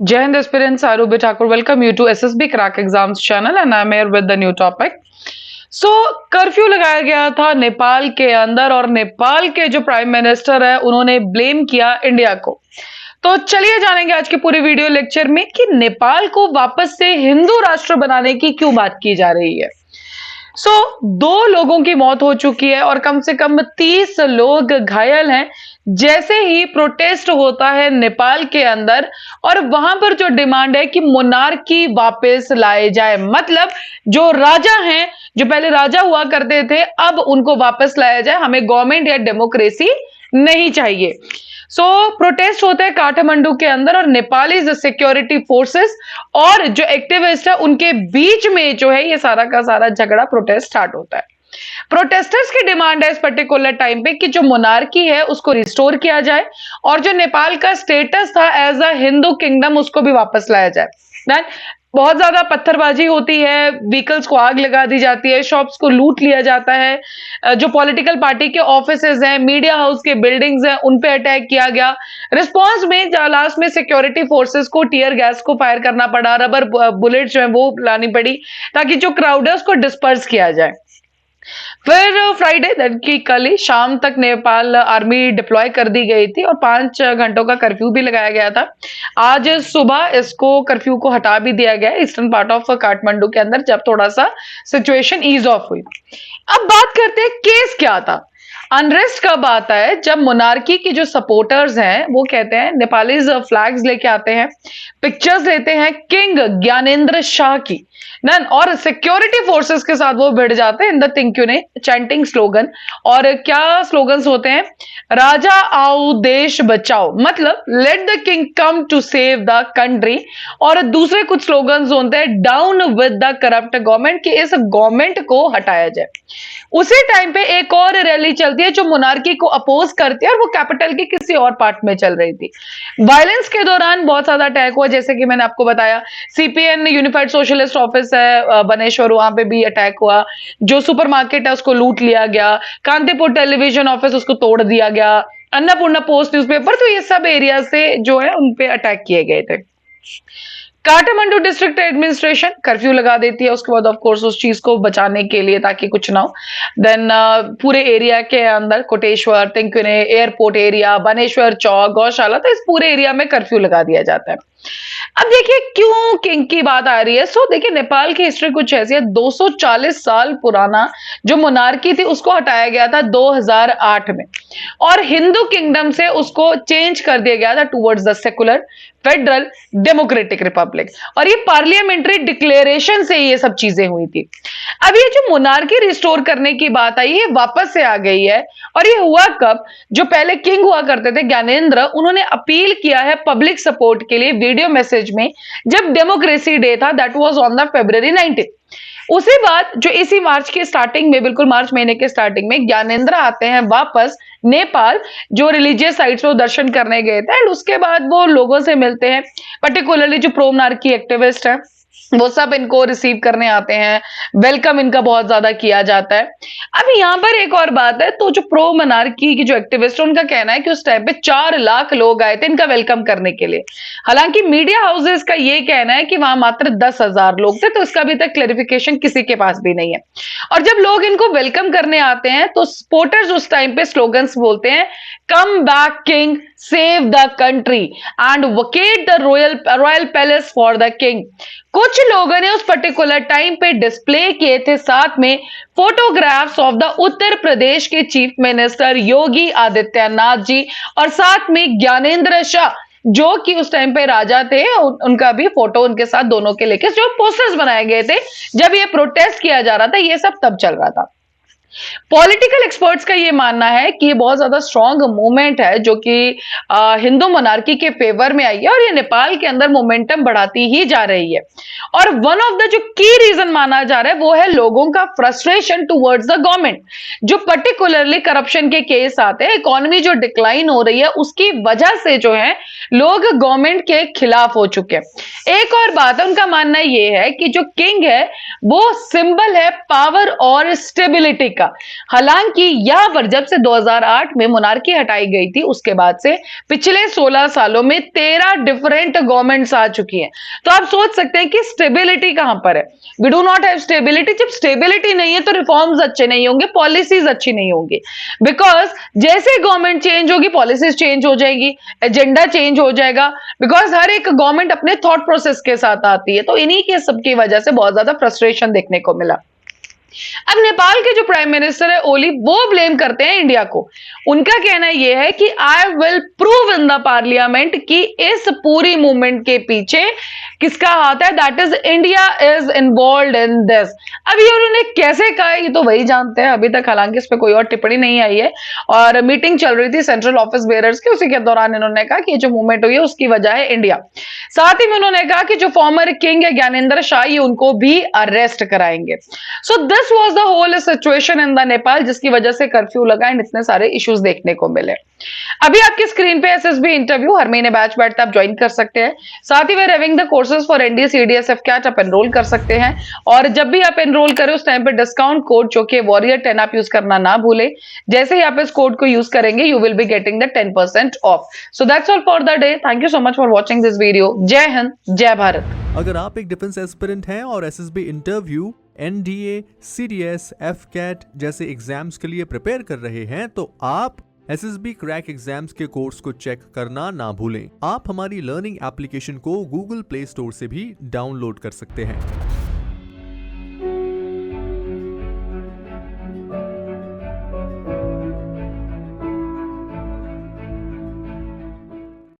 Jai Hind aspirants, Arubi Thakur. Welcome you to SSB Crack Exams channel and I'm here with the new topic. So curfew लगाया गया था नेपाल के अंदर और नेपाल के जो प्राइम मिनिस्टर है उन्होंने ब्लेम किया इंडिया को। तो चलिए जानेंगे आज के पूरे वीडियो लेक्चर में कि नेपाल को वापस से हिंदू राष्ट्र बनाने की क्यों बात की जा रही है। दो लोगों की मौत हो चुकी है और कम से कम 30 लोग घायल हैं जैसे ही प्रोटेस्ट होता है नेपाल के अंदर और वहां पर जो डिमांड है कि मोनार्की वापस लाए जाए, मतलब जो राजा हैं, जो पहले राजा हुआ करते थे, अब उनको वापस लाया जाए, हमें गवर्नमेंट या डेमोक्रेसी नहीं चाहिए। प्रोटेस्ट होते हैं काठमांडू के अंदर और नेपाली सिक्योरिटी फोर्सेस और जो एक्टिविस्ट है उनके बीच में जो है ये सारा का सारा झगड़ा प्रोटेस्ट स्टार्ट होता है। प्रोटेस्टर्स की डिमांड है इस पर्टिकुलर टाइम पे कि जो मोनार्की है उसको रिस्टोर किया जाए और जो नेपाल का स्टेटस था एज अ हिंदू किंगडम उसको भी वापस लाया जाए। बहुत ज्यादा पत्थरबाजी होती है, व्हीकल्स को आग लगा दी जाती है, शॉप्स को लूट लिया जाता है, जो पॉलिटिकल पार्टी के ऑफिसेज हैं, मीडिया हाउस के बिल्डिंग्स हैं, उन पे अटैक किया गया। रिस्पांस में लास्ट में सिक्योरिटी फोर्सेस को टीयर गैस को फायर करना पड़ा, रबर बुलेट जो है वो लानी पड़ी ताकि जो क्राउड है उसको डिस्पर्स किया जाए। फिर फ्राइडे की कल ही शाम तक नेपाल आर्मी डिप्लॉय कर दी गई थी और 5 घंटों का कर्फ्यू भी लगाया गया था। आज सुबह इसको कर्फ्यू को हटा भी दिया गया ईस्टर्न पार्ट ऑफ काठमांडू के अंदर जब थोड़ा सा सिचुएशन ईज ऑफ हुई। अब बात करते हैं केस क्या था। अनरेस्ट कब आता है? जब मोनार्की की जो सपोर्टर्स हैं वो कहते हैं, नेपाली फ्लैग्स लेके आते हैं, पिक्चर्स लेते हैं किंग ज्ञानेंद्र शाह की नन और सिक्योरिटी फोर्सेस के साथ वो भिड़ जाते हैं इन द तिंक्यूने चैंटिंग स्लोगन। और क्या स्लोगन्स होते हैं? राजा आओ देश बचाओ, मतलब let the king come to save the country. और दूसरे कुछ स्लोगन्स होते हैं down with the corrupt government, कि इस गवर्नमेंट को हटाया जाए। उसी टाइम पे एक और रैली चलती है जो मोनार्की को अपोज करती है और वो कैपिटल के किसी और पार्ट में चल रही थी। वायलेंस के दौरान बहुत ज्यादा अटैक हुआ, जैसे कि मैंने आपको बताया सीपीएन यूनिफाइड सोशलिस्ट ऑफिस है बनेश्वर, वहां पे भी अटैक हुआ। जो सुपरमार्केट है उसको लूट लिया गया, कांतिपुर टेलीविजन ऑफिस उसको तोड़ दिया गया, अन्नपूर्णा पोस्ट न्यूज़पेपर, तो ये सब एरिया से जो है उन पे अटैक किए गए थे। काठमांडू डिस्ट्रिक्ट एडमिनिस्ट्रेशन कर्फ्यू लगा देती है उसके बाद ऑफ कोर्स उस चीज को बचाने के लिए ताकि कुछ ना हो। देन पूरे एरिया के अंदर कोटेश्वर, तिंक्यूने, एयरपोर्ट एरिया, बनेश्वर चौक, गौशाला, तो इस पूरे एरिया में कर्फ्यू लगा दिया जाता है। अब देखिए क्यों किंग की बात आ रही है। देखिए नेपाल की हिस्ट्री कुछ ऐसी है, 240 साल पुराना जो मोनार्की थी उसको हटाया गया था 2008 में और हिंदू किंगडम से उसको चेंज कर दिया गया था towards the secular federal democratic Republic और ये पार्लियामेंट्री डिक्लेरेशन से ये सब चीजें हुई थी। अब ये जो मोनार्की रिस्टोर करने की बात आई है वापस से आ गई है और ये हुआ कब? जो पहले किंग हुआ करते थे ज्ञानेंद्र, उन्होंने अपील किया है पब्लिक सपोर्ट के लिए वीडियो मैसेज में जब डेमोक्रेसी डे था, that was on the February 19। उसी बात जो इसी मार्च के स्टार्टिंग में, बिल्कुल मार्च महीने के स्टार्टिंग में ज्ञानेंद्र आते हैं वापस नेपाल, जो रिलीजियस साइट्स पे दर्शन करने गए थे एंड उसके बाद वो लोगों से मिलते हैं, पर्टिकुलरली जो प्रो मोनार्की एक्टिविस्ट है वो सब इनको रिसीव करने आते हैं, वेलकम इनका बहुत ज्यादा किया जाता है। अब यहां पर एक और बात है, तो जो प्रो मोनार्की की जो एक्टिविस्ट है उनका कहना है कि उस टाइम पे 4 लाख लोग आए थे इनका वेलकम करने के लिए। हालांकि मीडिया हाउसेस का ये कहना है कि वहां मात्र 10,000 लोग थे, तो इसका अभी तक क्लेरिफिकेशन किसी के पास भी नहीं है। और जब लोग इनको वेलकम करने आते हैं तो सपोर्टर्स उस टाइम पे स्लोगन्स बोलते हैं, come back king, save the country and vacate the royal palace for the king. कुछ लोगों ने उस पर्टिकुलर टाइम पे डिस्प्ले किए थे साथ में photographs of the Uttar Pradesh के चीफ मिनिस्टर योगी आदित्यनाथ जी और साथ में ज्ञानेंद्र शाह जो कि उस टाइम पे राजा थे, उनका भी फोटो उनके साथ दोनों के लेके जो पोस्टर्स बनाए गए थे जब ये प्रोटेस्ट किया जा रहा था, ये सब तब चल रहा था। पॉलिटिकल एक्सपर्ट्स का ये मानना है कि ये बहुत ज्यादा स्ट्रॉन्ग मूवमेंट है जो कि हिंदू मोनार्की के फेवर में आई है और ये नेपाल के अंदर मोमेंटम बढ़ाती ही जा रही है। और वन ऑफ द जो की रीजन माना जा रहा है वो है लोगों का फ्रस्ट्रेशन टुवर्ड्स द गवर्नमेंट, जो पर्टिकुलरली करप्शन के केस आते हैं, इकोनॉमी जो डिक्लाइन हो रही है उसकी वजह से जो है लोग गवर्नमेंट के खिलाफ हो चुके हैं। एक और बात है, उनका मानना ये है कि जो किंग है वो सिंबल है पावर और स्टेबिलिटी का। का। हालांकि यहाँ पर जब से 2008 में मोनार्की हटाई गई थी उसके बाद से पिछले 16 सालों में 13 डिफरेंट गवर्नमेंट्स आ चुकी हैं। तो आप सोच सकते हैं कि स्टेबिलिटी कहां पर है। We do not have stability. जब स्टेबिलिटी नहीं है तो रिफॉर्म्स अच्छे नहीं होंगे, पॉलिसीज अच्छी नहीं होंगी। बिकॉज जैसे गवर्नमेंट चेंज होगी पॉलिसीज चेंज हो जाएगी, एजेंडा चेंज हो जाएगा। बिकॉज हर एक गवर्नमेंट अपने थॉट प्रोसेस के साथ आती है। तो इन्हीं के सबकी वजह से बहुत ज्यादा फ्रस्ट्रेशन देखने को मिला। अब नेपाल के जो प्राइम मिनिस्टर है ओली, वो ब्लेम करते हैं इंडिया को। उनका कहना यह है कि I will prove in the parliament कि इस पूरी मूवमेंट के पीछे किसका हाथ है, that is India is involve in this. अब ये उन्होंने कैसे कहा है ये तो वही जानते हैं। अभी तक हालांकि इस पर कोई और टिप्पणी नहीं आई है और मीटिंग चल रही थी सेंट्रल ऑफिस बेयरर्स की, उसी के दौरान इन्होंने कहा कि ये जो मूवमेंट हुई है उसकी वजह है इंडिया। साथ ही में उन्होंने कहा कि जो फॉर्मर किंग है ज्ञानेंद्र शाही उनको भी अरेस्ट कराएंगे। So this was the whole situation in the Nepal, जिसकी वजह से कर्फ्यू लगा एंड इतने सारे इश्यूज देखने को मिले। अभी आपकी स्क्रीन पे एसएसबी इंटरव्यू हर महीने बैच बैठता आप ज्वाइन कर सकते हैं। साथ ही वे रेविंग the courses for NDA CDSF CAT आप एनरोल कर सकते हैं। और जब भी आप एनरोल करें उस टाइम पे डिस्काउंट कोड जो कि वॉरियर 10 आप यूज करना ना भूलें। जैसे ही आप इस कोड को यूज करेंगे you will be getting the 10% of. So that's all for the day. Thank you so much for watching this video. जय हिंद, जय भारत। अगर आप एक डिफेंस एस्पिरेंट हैं और SSB interview, NDA, CDS, AFCAT जैसे एग्जाम्स के लिए प्रिपेयर कर रहे हैं तो आप एसएसबी क्रैक एग्जाम्स के कोर्स को चेक करना ना भूलें। आप हमारी लर्निंग एप्लीकेशन को गूगल प्ले स्टोर से भी डाउनलोड कर सकते हैं।